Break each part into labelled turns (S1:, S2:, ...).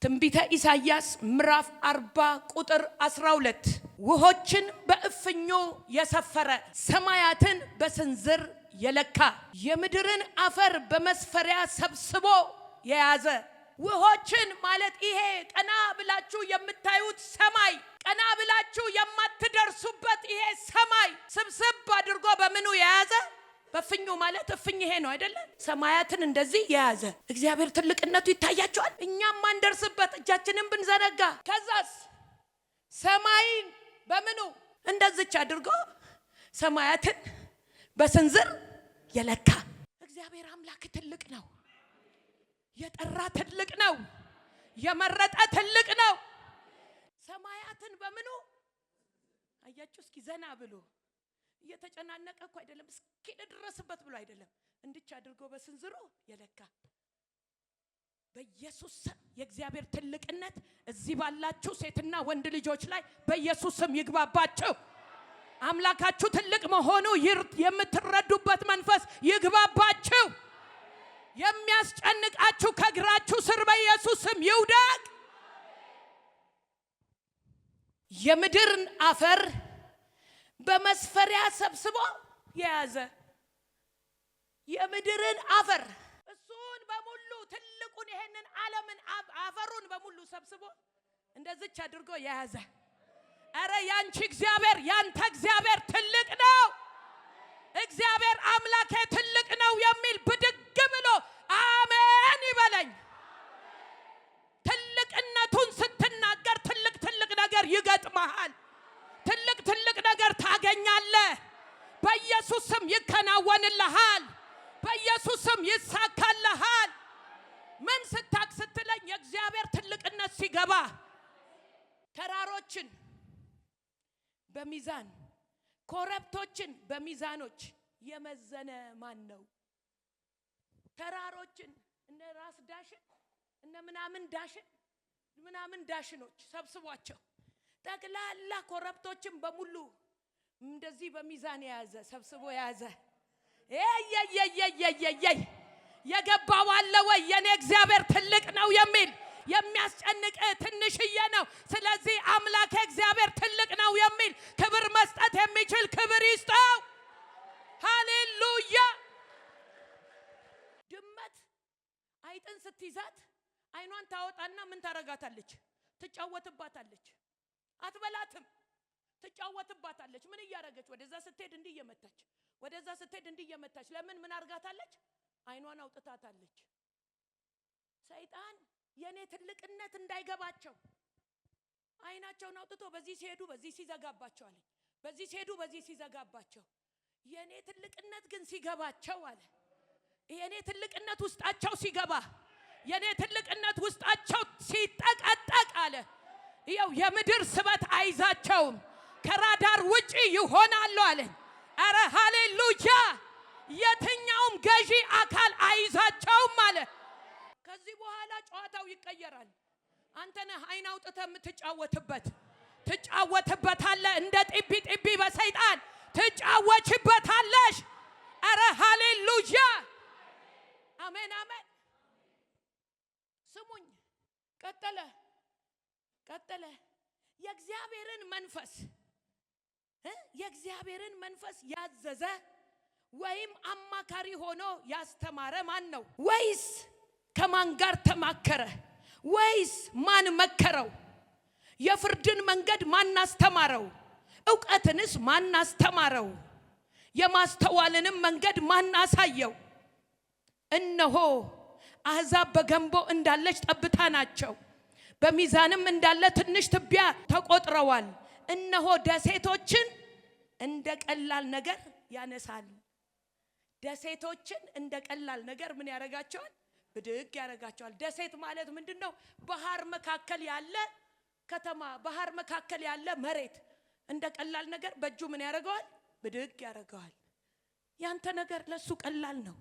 S1: ትንቢተ ኢሳይያስ ምዕራፍ 40 ቁጥር 12 ውሆችን በእፍኞ የሰፈረ ሰማያትን በስንዝር የለካ የምድርን አፈር በመስፈሪያ ሰብስቦ የያዘ ውሆችን ማለት ይሄ ቀና ብላችሁ የምታዩት ሰማይ ቀና ብላችሁ የማትደርሱበት ይሄ ሰማይ ስብስብ አድርጎ በምኑ የያዘ በፍኙ ማለት እፍኝ ይሄ ነው አይደለ? ሰማያትን እንደዚህ የያዘ እግዚአብሔር ትልቅነቱ ይታያቸዋል። እኛም ማንደርስበት እጃችንን ብንዘረጋ ከዛስ ሰማይን በምኑ እንደዚች አድርጎ ሰማያትን በስንዝር የለካ እግዚአብሔር አምላክ ትልቅ ነው። የጠራ ትልቅ ነው። የመረጠ ትልቅ ነው። ሰማያትን በምኑ አያችሁ? እስኪ ዘና ብሎ እየተጨናነቀ እኮ አይደለም፣ እስኪ ድረስበት ብሎ አይደለም፣ እንድች አድርጎ በስንዝሩ የለካ በኢየሱስ ስም የእግዚአብሔር ትልቅነት እዚህ ባላችሁ ሴትና ወንድ ልጆች ላይ በኢየሱስ ስም ይግባባችሁ። አምላካችሁ ትልቅ መሆኑ የምትረዱበት መንፈስ ይግባባችሁ። የሚያስጨንቃችሁ ከግራችሁ ስር በኢየሱስ ስም ይውደቅ። የምድርን አፈር በመስፈሪያ ሰብስቦ የያዘ የምድርን አፈር እሱን በሙሉ ትልቁን ይሄንን ዓለምን አፈሩን በሙሉ ሰብስቦ እንደዚች አድርጎ የያዘ አረ ያንቺ እግዚአብሔር ያንተ እግዚአብሔር ትልቅ ነው። እግዚአብሔር አምላኬ ትልቅ ነው የሚል ብድግ ብሎ አሜን ይበለኝ። ትልቅነቱን ስትናገር ትልቅ ነገር ይገጥመሃል። ትልቅ ነገር ታገኛለህ። በኢየሱስ ስም ይከናወንልሃል። በኢየሱስ ስም ይሳካልሃል። ምን ስታክ ስትለኝ የእግዚአብሔር ትልቅነት ሲገባ ተራሮችን በሚዛን ኮረብቶችን በሚዛኖች የመዘነ ማን ነው? ተራሮችን እነ ራስ ዳሽን እነ ምናምን ዳሽኖች ሰብስቧቸው ጠቅላላ ኮረብቶችን በሙሉ እንደዚህ በሚዛን የያዘ ሰብስቦ የያዘ የገባው አለ ወይ? የኔ እግዚአብሔር ትልቅ ነው የሚል የሚያስጨንቅ ትንሽዬ ነው። ስለዚህ አምላክ እግዚአብሔር ትልቅ ነው የሚል ክብር መስጠት የሚችል ክብር ይስጠው። ሃሌሉያ። ድመት አይጥን ስትይዛት አይኗን ታወጣና ምን ታረጋታለች? ትጫወትባታለች። አትበላትም፣ ትጫወትባታለች። ምን እያረገች? ወደዛ ስትሄድ እንዲህ እየመታች፣ ወደዛ ስትሄድ እንዲህ እየመታች። ለምን? ምን አርጋታለች? አይኗን አውጥታታለች። ሰይጣን የኔ ትልቅነት እንዳይገባቸው አይናቸውን አውጥቶ በዚህ ሲሄዱ በዚህ ሲዘጋባቸው አለ። በዚህ ሲሄዱ በዚህ ሲዘጋባቸው። የኔ ትልቅነት ግን ሲገባቸው አለ። የኔ ትልቅነት ውስጣቸው ሲገባ፣ የኔ ትልቅነት ውስጣቸው ሲጠቀጠቅ አለ። ይኸው የምድር ስበት አይዛቸውም፣ ከራዳር ውጪ ይሆናሉ አለ። አረ ሃሌሉያ። የትኛውም ገዢ አካል አይዛቸውም አለ። ከዚህ በኋላ ጨዋታው ይቀየራል። አንተ ነህ አይን አውጥተህ የምትጫወትበት። ትጫወትበታለህ። እንደ ጢቢ በሰይጣን ትጫወችበታለሽ። አረ ሃሌሉያ። አሜን አሜን። ስሙኝ። ቀጠለ የእግዚአብሔርን መንፈስ ያዘዘ ወይም አማካሪ ሆኖ ያስተማረ ማን ነው? ወይስ ከማን ጋር ተማከረ? ወይስ ማን መከረው? የፍርድን መንገድ ማን አስተማረው? ዕውቀትንስ ማን አስተማረው? የማስተዋልንም መንገድ ማን አሳየው? እነሆ አሕዛብ በገንቦ እንዳለች ጠብታ ናቸው፣ በሚዛንም እንዳለ ትንሽ ትቢያ ተቆጥረዋል። እነሆ ደሴቶችን እንደ ቀላል ነገር ያነሳል። ደሴቶችን እንደ ቀላል ነገር ምን ያረጋቸዋል? ብድግ ያረጋቸዋል። ደሴት ማለት ምንድነው? ባህር መካከል ያለ ከተማ፣ ባህር መካከል ያለ መሬት እንደ ቀላል ነገር በእጁ ምን ያረጋዋል? ብድግ ያረጋዋል። ያንተ ነገር ለሱ ቀላል ነው።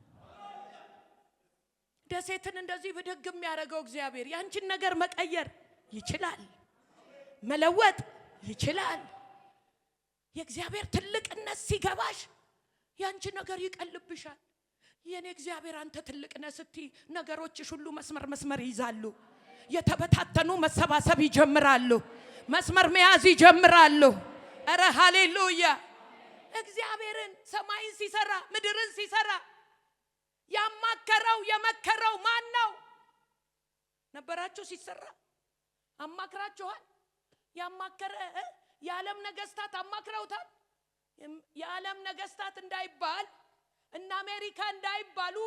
S1: ደሴትን እንደዚህ ብድግ የሚያረጋው እግዚአብሔር ያንቺን ነገር መቀየር ይችላል፣ መለወጥ ይችላል። የእግዚአብሔር ትልቅነት ሲገባሽ ያንቺ ነገር ይቀልብሻል። የኔ እግዚአብሔር አንተ ትልቅ ነህ ስትይ ነገሮችሽ ሁሉ መስመር ይይዛሉ። የተበታተኑ መሰባሰብ ይጀምራሉ። መስመር መያዝ ይጀምራሉ። አረ ሃሌሉያ! እግዚአብሔርን ሰማይን ሲሰራ ምድርን ሲሰራ ያማከረው የመከረው ማን ነው? ነበራችሁ ሲሰራ አማክራችኋል? ያማከረ የዓለም ነገስታት አማክረውታል? የዓለም ነገስታት እንዳይባል እና አሜሪካ እንዳይባሉ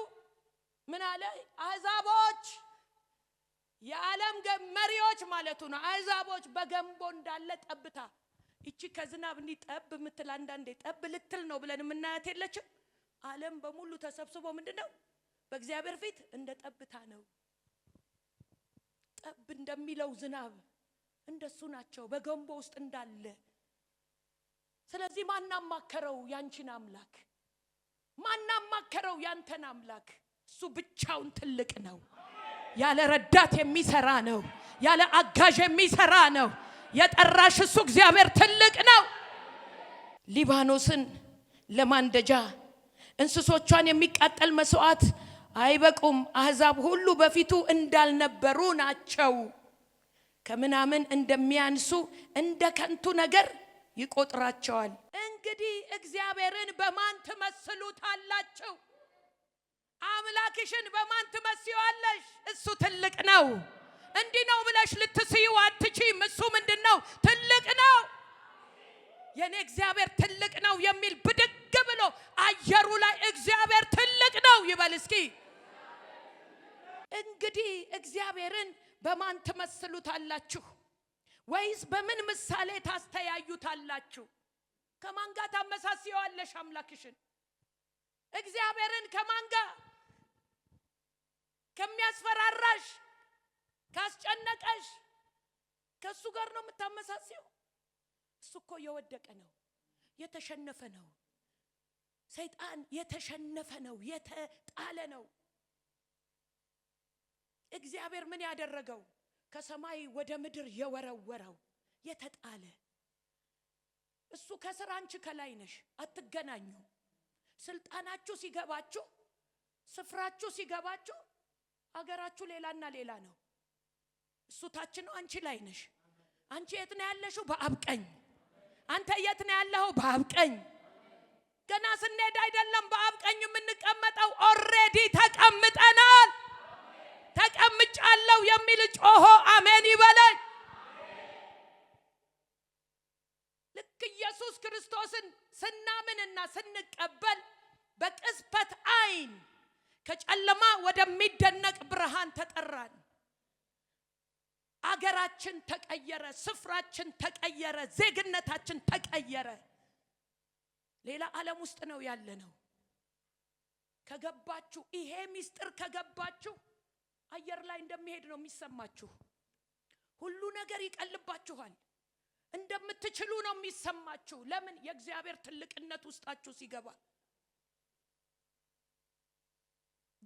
S1: ምን አለ? አሕዛቦች የዓለም መሪዎች ማለቱ ነው። አሕዛቦች በገንቦ እንዳለ ጠብታ እቺ ከዝናብ እንዲጠብ ምትል አንዳንዴ ጠብ ልትል ነው ብለን የምናያት የለችም? ዓለም በሙሉ ተሰብስቦ ምንድነው በእግዚአብሔር ፊት እንደ ጠብታ ነው። ጠብ እንደሚለው ዝናብ እንደሱ ናቸው በገንቦ ውስጥ እንዳለ። ስለዚህ ማናማከረው ያንቺን አምላክ? ማናማከረው ያንተን አምላክ? እሱ ብቻውን ትልቅ ነው። ያለ ረዳት የሚሰራ ነው። ያለ አጋዥ የሚሰራ ነው። የጠራሽ እሱ እግዚአብሔር ትልቅ ነው። ሊባኖስን ለማንደጃ እንስሶቿን የሚቃጠል መስዋዕት አይበቁም። አሕዛብ ሁሉ በፊቱ እንዳልነበሩ ናቸው። ከምናምን እንደሚያንሱ እንደ ከንቱ ነገር ይቆጥራቸዋል። እንግዲህ እግዚአብሔርን በማን ትመስሉታላችሁ? አምላክሽን በማን ትመስዪዋለሽ? እሱ ትልቅ ነው። እንዲህ ነው ብለሽ ልትስዪው አትችይም። እሱ ምንድነው? ትልቅ ነው። የኔ እግዚአብሔር ትልቅ ነው የሚል ብድግ ብሎ አየሩ ላይ እግዚአብሔር ትልቅ ነው ይበል እስኪ። እንግዲህ እግዚአብሔርን በማን ትመስሉታላችሁ? ወይስ በምን ምሳሌ ታስተያዩታላችሁ? ከማን ጋር ታመሳስዪዋለሽ አምላክሽን? እግዚአብሔርን ከማን ጋር? ከሚያስፈራራሽ ካስጨነቀሽ ከሱ ጋር ነው የምታመሳስዪው? እሱ እኮ የወደቀ ነው፣ የተሸነፈ ነው። ሰይጣን የተሸነፈ ነው፣ የተጣለ ነው። እግዚአብሔር ምን ያደረገው? ከሰማይ ወደ ምድር የወረወረው የተጣለ እሱ ከስር፣ አንቺ ከላይ ነሽ። አትገናኙ። ስልጣናችሁ ሲገባችሁ፣ ስፍራችሁ ሲገባችሁ፣ አገራችሁ ሌላና ሌላ ነው። እሱ ታች ነው፣ አንቺ ላይ ነሽ። አንቺ የት ነው ያለሽው? በአብ ቀኝ። አንተ የት ነው ያለኸው? በአብ ቀኝ። ገና ስንሄድ አይደለም በአብ ቀኝ የምንቀመጠው፣ ኦሬዲ ተቀምጠናል። ተቀምጫለሁ የሚል ጮሆ አሜን ይበለኝ። ልክ ኢየሱስ ክርስቶስን ስናምንና ስንቀበል በቅጽበት አይን ከጨለማ ወደሚደነቅ ብርሃን ተጠራን። አገራችን ተቀየረ፣ ስፍራችን ተቀየረ፣ ዜግነታችን ተቀየረ። ሌላ ዓለም ውስጥ ነው ያለነው። ከገባችሁ፣ ይሄ ሚስጥር ከገባችሁ አየር ላይ እንደሚሄድ ነው የሚሰማችሁ። ሁሉ ነገር ይቀልባችኋል። እንደምትችሉ ነው የሚሰማችሁ። ለምን? የእግዚአብሔር ትልቅነት ውስጣችሁ ሲገባ፣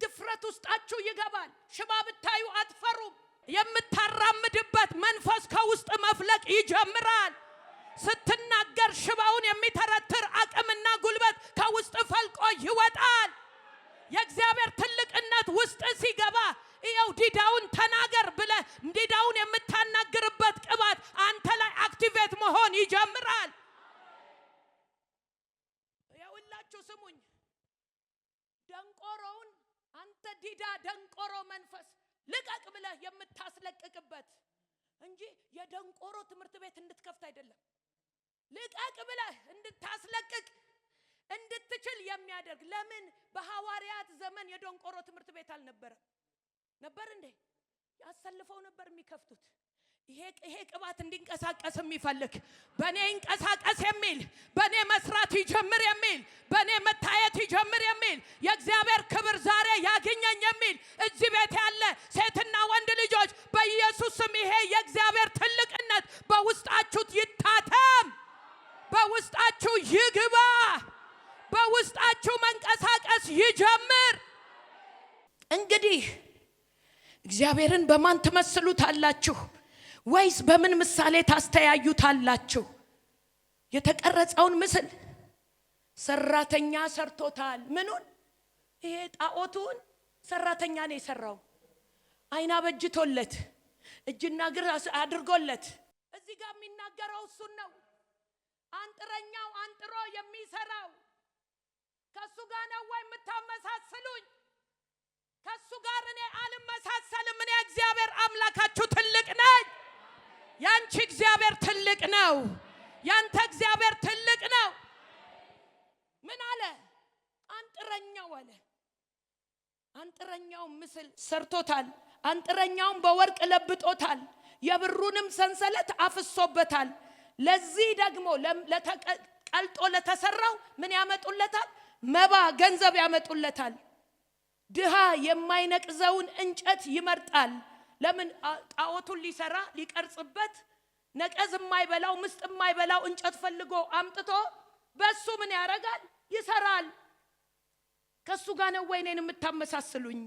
S1: ድፍረት ውስጣችሁ ይገባል። ሽባ ብታዩ አትፈሩም። የምታራምድበት መንፈስ ከውስጥ መፍለቅ ይጀምራል። ስትናገር ሽባውን የሚተረትር አቅምና ጉልበት ከውስጥ ፈልቆ ይወጣል። የእግዚአብሔር ትልቅነት ውስጥ ሲገባ ይኸው ዲዳውን ተናገር ብለ ዲዳውን የምታናግርበት ቅባት አንተ ላይ አክቲቬት መሆን ይጀምራል። ይኸውላችሁ ስሙኝ፣ ደንቆሮውን አንተ ዲዳ ደንቆሮ መንፈስ ልቀቅ ብለ የምታስለቅቅበት እንጂ የደንቆሮ ትምህርት ቤት እንድትከፍት አይደለም። ልቀቅ ብለ እንድታስለቅቅ እንድትችል የሚያደርግ። ለምን? በሐዋርያት ዘመን የደንቆሮ ትምህርት ቤት አልነበረም። ነበር እንዴ? ያሰልፈው ነበር የሚከፍቱት። ይሄ ቅባት እንዲንቀሳቀስ የሚፈልግ በኔ እንቀሳቀስ የሚል በኔ መስራት ይጀምር የሚል በኔ መታየት ይጀምር የሚል የእግዚአብሔር ክብር ዛሬ ያገኘኝ የሚል እዚህ ቤት ያለ ሴትና ወንድ ልጆች በኢየሱስ ስም ይሄ የእግዚአብሔር ትልቅነት በውስጣችሁ ይታተም፣ በውስጣችሁ ይግባ፣ በውስጣችሁ መንቀሳቀስ ይጀምር። እንግዲህ እግዚአብሔርን በማን ትመስሉታላችሁ? ወይስ በምን ምሳሌ ታስተያዩታላችሁ? የተቀረጸውን ምስል ሰራተኛ ሰርቶታል። ምኑን? ይሄ ጣዖቱን ሰራተኛ ነው የሰራው። አይና በጅቶለት እጅና እግር አድርጎለት እዚህ ጋር የሚናገረው እሱን ነው። አንጥረኛው አንጥሮ የሚሰራው ከሱ ጋር ነው ወይ የምታመሳስሉኝ? ከሱ ጋር እኔ አልመሳሰልም። እኔ እግዚአብሔር አምላካችሁ ትልቅ ነኝ። ያንቺ እግዚአብሔር ትልቅ ነው። ያንተ እግዚአብሔር ትልቅ ነው። ምን አለ? አንጥረኛው አለ። አንጥረኛው ምስል ሰርቶታል። አንጥረኛውን በወርቅ ለብጦታል። የብሩንም ሰንሰለት አፍሶበታል። ለዚህ ደግሞ ቀልጦ ለተሰራው ምን ያመጡለታል? መባ ገንዘብ ያመጡለታል። ድሃ የማይነቅዘውን እንጨት ይመርጣል። ለምን? ጣዖቱን ሊሰራ ሊቀርጽበት ነቀዝ የማይበላው ምስጥ የማይበላው እንጨት ፈልጎ አምጥቶ በሱ ምን ያረጋል? ይሰራል። ከሱ ጋር ነው ወይ እኔን የምታመሳስሉኝ?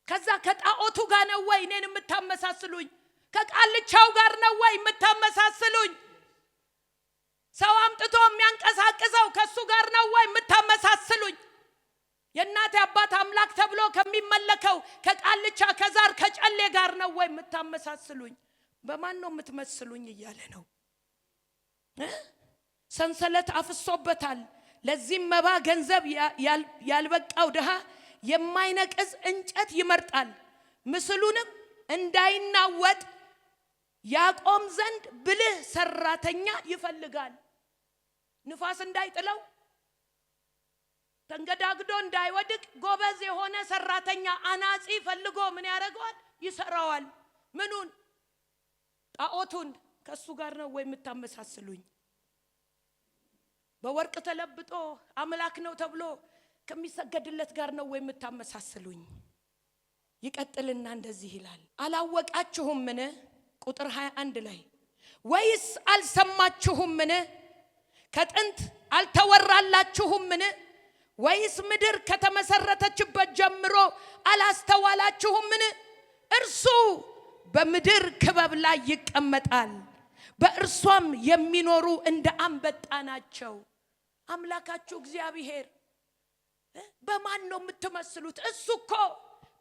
S1: ከዛ ከጣዖቱ ጋር ነው ወይ እኔን የምታመሳስሉኝ? ከቃልቻው ጋር ነው ወይ የምታመሳስሉኝ? ሰው አምጥቶ የሚያንቀሳቅሰው ከሱ ጋር ነው ወይ የምታመሳስሉኝ? የእናቴ አባት አምላክ ተብሎ ከሚመለከው ከቃልቻ ከዛር ከጨሌ ጋር ነው ወይ የምታመሳስሉኝ? በማን ነው የምትመስሉኝ እያለ ነው። ሰንሰለት አፍሶበታል። ለዚህም መባ ገንዘብ ያልበቃው ድሃ የማይነቅዝ እንጨት ይመርጣል። ምስሉንም እንዳይናወጥ ያቆም ዘንድ ብልህ ሰራተኛ ይፈልጋል። ንፋስ እንዳይጥለው ተንገዳግዶ እንዳይወድቅ ጎበዝ የሆነ ሰራተኛ አናጺ ፈልጎ ምን ያደርገዋል? ይሰራዋል። ምኑን? ጣዖቱን። ከሱ ጋር ነው ወይ የምታመሳስሉኝ? በወርቅ ተለብጦ አምላክ ነው ተብሎ ከሚሰገድለት ጋር ነው ወይ የምታመሳስሉኝ? ይቀጥልና እንደዚህ ይላል። አላወቃችሁምን? ቁጥር 21 ላይ ወይስ አልሰማችሁምን? ከጥንት አልተወራላችሁምን? ወይስ ምድር ከተመሰረተችበት ጀምሮ አላስተዋላችሁምን? እርሱ በምድር ክበብ ላይ ይቀመጣል፣ በእርሷም የሚኖሩ እንደ አንበጣ ናቸው። አምላካችሁ እግዚአብሔር በማን ነው የምትመስሉት? እሱ እኮ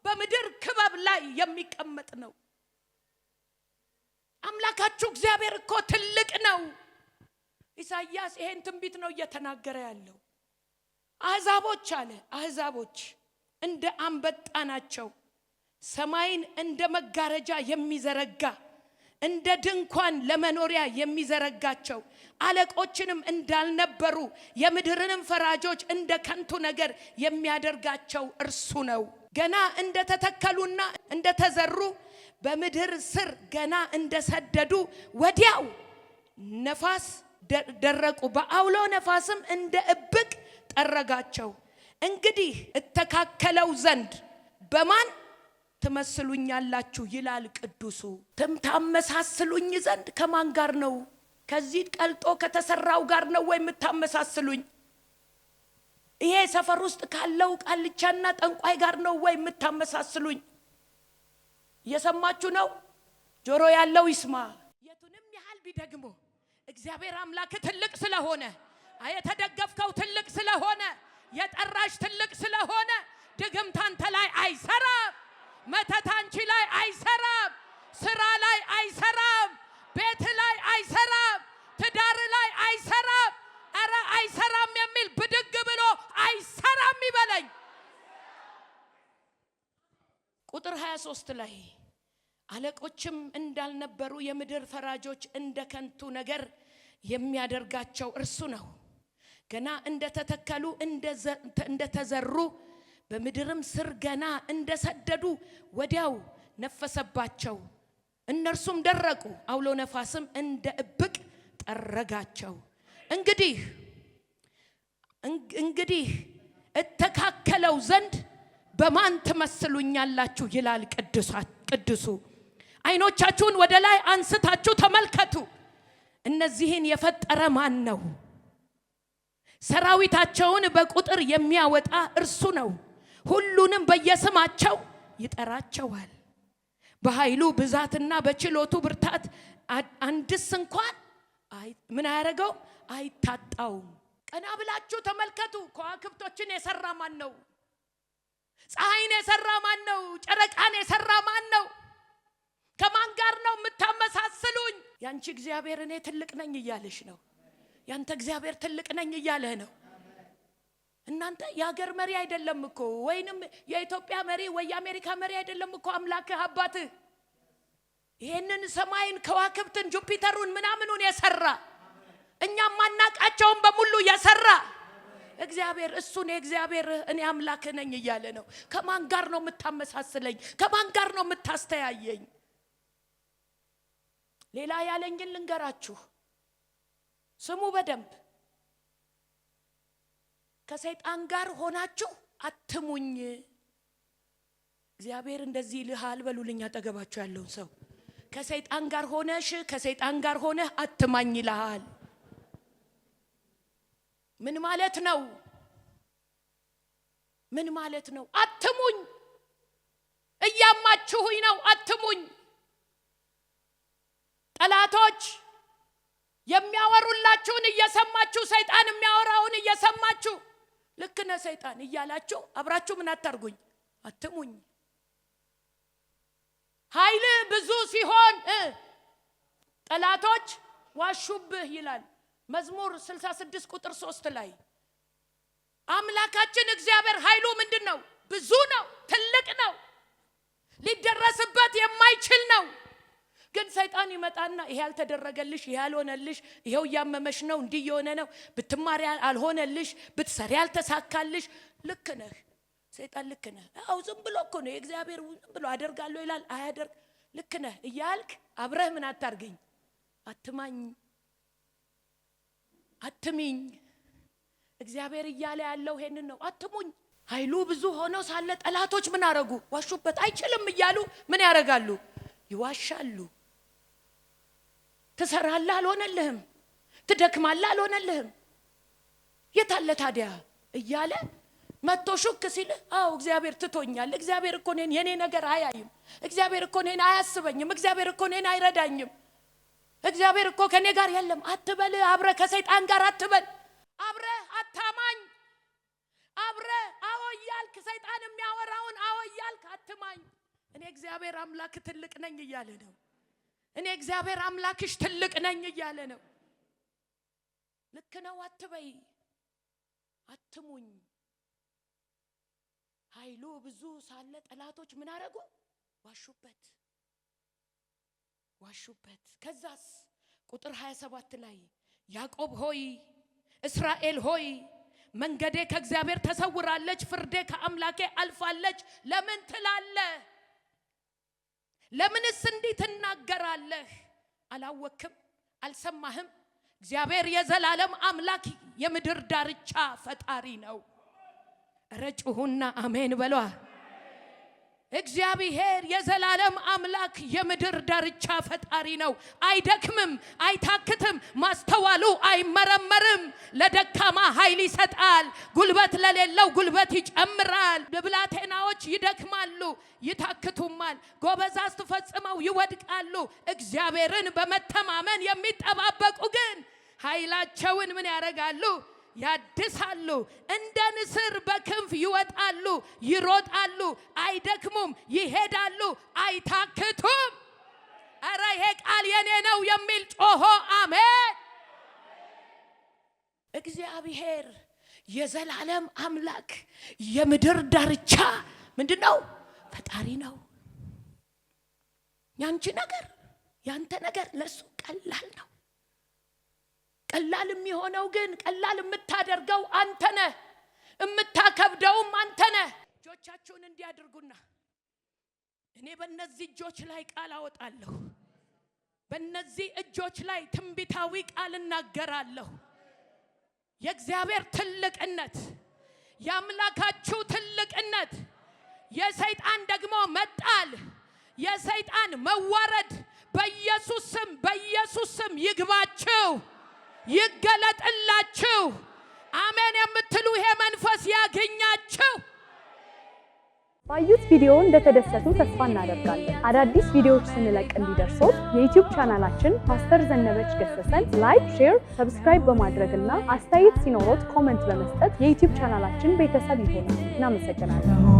S1: በምድር ክበብ ላይ የሚቀመጥ ነው። አምላካችሁ እግዚአብሔር እኮ ትልቅ ነው። ኢሳይያስ ይሄን ትንቢት ነው እየተናገረ ያለው። አሕዛቦች አለ፣ አሕዛቦች እንደ አንበጣ ናቸው። ሰማይን እንደ መጋረጃ የሚዘረጋ እንደ ድንኳን ለመኖሪያ የሚዘረጋቸው አለቆችንም እንዳልነበሩ የምድርንም ፈራጆች እንደ ከንቱ ነገር የሚያደርጋቸው እርሱ ነው። ገና እንደተተከሉና እንደተዘሩ በምድር ስር ገና እንደሰደዱ ወዲያው ነፋስ ደረቁ፣ በአውሎ ነፋስም እንደ እብቅ ጠረጋቸው። እንግዲህ እተካከለው ዘንድ በማን ትመስሉኛላችሁ ይላል ቅዱሱ። ታመሳስሉኝ ዘንድ ከማን ጋር ነው? ከዚህ ቀልጦ ከተሰራው ጋር ነው ወይ የምታመሳስሉኝ? ይሄ ሰፈር ውስጥ ካለው ቃልቻና ጠንቋይ ጋር ነው ወይ የምታመሳስሉኝ? እየሰማችሁ ነው? ጆሮ ያለው ይስማ። የቱንም ያህል ቢደግሞ እግዚአብሔር አምላክ ትልቅ ስለሆነ፣ የተደገፍከው ትልቅ ስለሆነ፣ የጠራሽ ትልቅ ስለሆነ ድግምት አንተ ላይ አይሰራም። መተት አንቺ ላይ አይሰራም። ስራ ላይ አይሰራም። ቤት ላይ አይሰራም። ትዳር ላይ አይሰራም። ኧረ አይሰራም የሚል ብድግ ብሎ አይሰራም ይበለኝ። ቁጥር 23 ላይ አለቆችም እንዳልነበሩ የምድር ፈራጆች እንደ ከንቱ ነገር የሚያደርጋቸው እርሱ ነው። ገና እንደተተከሉ እንደተዘሩ በምድርም ስር ገና እንደሰደዱ ወዲያው ነፈሰባቸው፣ እነርሱም ደረቁ፣ አውሎ ነፋስም እንደ እብቅ ጠረጋቸው። እንግዲህ እተካከለው ዘንድ በማን ትመስሉኛላችሁ ይላል ቅዱሱ። አይኖቻችሁን ወደ ላይ አንስታችሁ ተመልከቱ። እነዚህን የፈጠረ ማን ነው? ሰራዊታቸውን በቁጥር የሚያወጣ እርሱ ነው። ሁሉንም በየስማቸው ይጠራቸዋል። በኃይሉ ብዛትና በችሎቱ ብርታት አንድስ እንኳን ምን ያደረገው አይታጣውም። ቀና ብላችሁ ተመልከቱ። ከዋክብቶችን የሰራ ማን ነው? ፀሐይን የሰራ ማን ነው? ጨረቃን የሰራ ማን ነው? ያንቺ እግዚአብሔር እኔ ትልቅ ነኝ እያለሽ ነው። ያንተ እግዚአብሔር ትልቅ ነኝ እያለህ ነው። እናንተ የሀገር መሪ አይደለም እኮ ወይንም የኢትዮጵያ መሪ ወይ የአሜሪካ መሪ አይደለም እኮ አምላክህ አባትህ ይሄንን ሰማይን ከዋክብትን ጁፒተሩን ምናምኑን የሰራ እኛም ማናቃቸውን በሙሉ የሰራ እግዚአብሔር እሱን የእግዚአብሔር እኔ አምላክ ነኝ እያለ ነው። ከማን ጋር ነው የምታመሳስለኝ? ከማን ጋር ነው የምታስተያየኝ? ሌላ ያለኝን ልንገራችሁ ስሙ በደንብ። ከሰይጣን ጋር ሆናችሁ አትሙኝ። እግዚአብሔር እንደዚህ ይልሃል በሉልኝ አጠገባችሁ ያለውን ሰው። ከሰይጣን ጋር ሆነሽ ከሰይጣን ጋር ሆነ አትማኝ ይልሃል። ምን ማለት ነው? ምን ማለት ነው? አትሙኝ። እያማችሁኝ ነው። አትሙኝ። ጠላቶች የሚያወሩላችሁን እየሰማችሁ ሰይጣን የሚያወራውን እየሰማችሁ ልክ ነህ ሰይጣን እያላችሁ አብራችሁ ምን አታርጉኝ? አትሙኝ። ኃይል ብዙ ሲሆን ጠላቶች ዋሹብህ ይላል መዝሙር 66 ቁጥር 3 ላይ። አምላካችን እግዚአብሔር ኃይሉ ምንድነው? ብዙ ነው፣ ትልቅ ነው፣ ሊደረስበት የማይችል ነው። ግን ሰይጣን ይመጣና ይሄ ያልተደረገልሽ፣ ይሄ ያልሆነልሽ፣ ይሄው ያመመሽ ነው፣ እንዲህ የሆነ ነው፣ ብትማሪ አልሆነልሽ፣ ብትሰሪ ያልተሳካልሽ። ልክ ነህ ሰይጣን፣ ልክ ነህ። አው ዝም ብሎ እኮ ነው እግዚአብሔር ዝም ብሎ አደርጋለሁ ይላል፣ አያደርግ። ልክ ነህ እያልክ አብረህ ምን አታርገኝ? አትማኝ፣ አትሚኝ። እግዚአብሔር እያለ ያለው ይሄንን ነው። አትሙኝ። ኃይሉ ብዙ ሆኖ ሳለ ጠላቶች ምን አረጉ? ዋሹበት። አይችልም እያሉ ምን ያረጋሉ? ይዋሻሉ። ትሰራለህ፣ አልሆነልህም። ትደክማለህ፣ አልሆነልህም። የታለ ታዲያ እያለ መጥቶ ሹክ ሲል አው እግዚአብሔር ትቶኛል፣ እግዚአብሔር እኮ ነኝ የኔ ነገር አያይም፣ እግዚአብሔር እኮ ነኝ አያስበኝም፣ እግዚአብሔር እኮ ነኝ አይረዳኝም፣ እግዚአብሔር እኮ ከኔ ጋር የለም አትበል። አብረ ከሰይጣን ጋር አትበል። አብረ አታማኝ። አብረ አዎ እያልክ ሰይጣን የሚያወራውን አዎ እያልክ አትማኝ። እኔ እግዚአብሔር አምላክ ትልቅ ነኝ እያለ ነው። እኔ እግዚአብሔር አምላክሽ ትልቅ ነኝ እያለ ነው። ልክ ነው አትበይ፣ አትሙኝ። ኃይሉ ብዙ ሳለ ጠላቶች ምን አረጉ? ዋሹበት፣ ዋሹበት። ከዛስ ቁጥር 27 ላይ ያዕቆብ ሆይ እስራኤል ሆይ መንገዴ ከእግዚአብሔር ተሰውራለች፣ ፍርዴ ከአምላኬ አልፋለች ለምን ትላለህ? ለምንስ እንዲህ ትናገራለህ? አላወክም? አልሰማህም? እግዚአብሔር የዘላለም አምላክ የምድር ዳርቻ ፈጣሪ ነው። ረጭሁና አሜን በሏ። እግዚአብሔር የዘላለም አምላክ የምድር ዳርቻ ፈጣሪ ነው። አይደክምም፣ አይታክትም፣ ማስተዋሉ አይመረመርም። ለደካማ ኃይል ይሰጣል፣ ጉልበት ለሌለው ጉልበት ይጨምራል። ብላቴናዎች ይደክማሉ ይታክቱማል፣ ጎበዛዝት ፈጽመው ይወድቃሉ። እግዚአብሔርን በመተማመን የሚጠባበቁ ግን ኃይላቸውን ምን ያደርጋሉ? ያድሳሉ። እንደ ንስር በክንፍ ይወጣሉ፣ ይሮጣሉ፣ አይደክሙም፣ ይሄዳሉ፣ አይታክቱም። አረ ይሄ ቃል የኔ ነው የሚል ጮሆ አሜን። እግዚአብሔር የዘላለም አምላክ የምድር ዳርቻ ምንድነው? ፈጣሪ ነው። ያንቺ ነገር ያንተ ነገር ለሱ ቀላል ነው። ቀላል የሚሆነው ግን ቀላል የምታደርገው አንተ ነህ፣ የምታከብደውም አንተ ነህ። እጆቻችሁን እንዲያድርጉና እኔ በእነዚህ እጆች ላይ ቃል አወጣለሁ። በእነዚህ እጆች ላይ ትንቢታዊ ቃል እናገራለሁ። የእግዚአብሔር ትልቅነት፣ የአምላካችሁ ትልቅነት፣ የሰይጣን ደግሞ መጣል፣ የሰይጣን መዋረድ በኢየሱስ ስም ይግባችሁ፣ ይገለጥላችሁ። አሜን የምትሉ ይሄ መንፈስ ያገኛችሁ።
S2: ባዩት ቪዲዮ እንደተደሰቱ ተስፋ እናደርጋለን። አዳዲስ ቪዲዮዎች ስንለቅ እንዲደርሶት የዩቲዩብ ቻናላችን ፓስተር ዘነበች ገሰሰን ላይክ፣ ሼር፣ ሰብስክራይብ በማድረግና አስተያየት ሲኖሮት ኮሜንት በመስጠት የዩቲዩብ ቻናላችን ቤተሰብ ይሁኑ። እናመሰግናለን።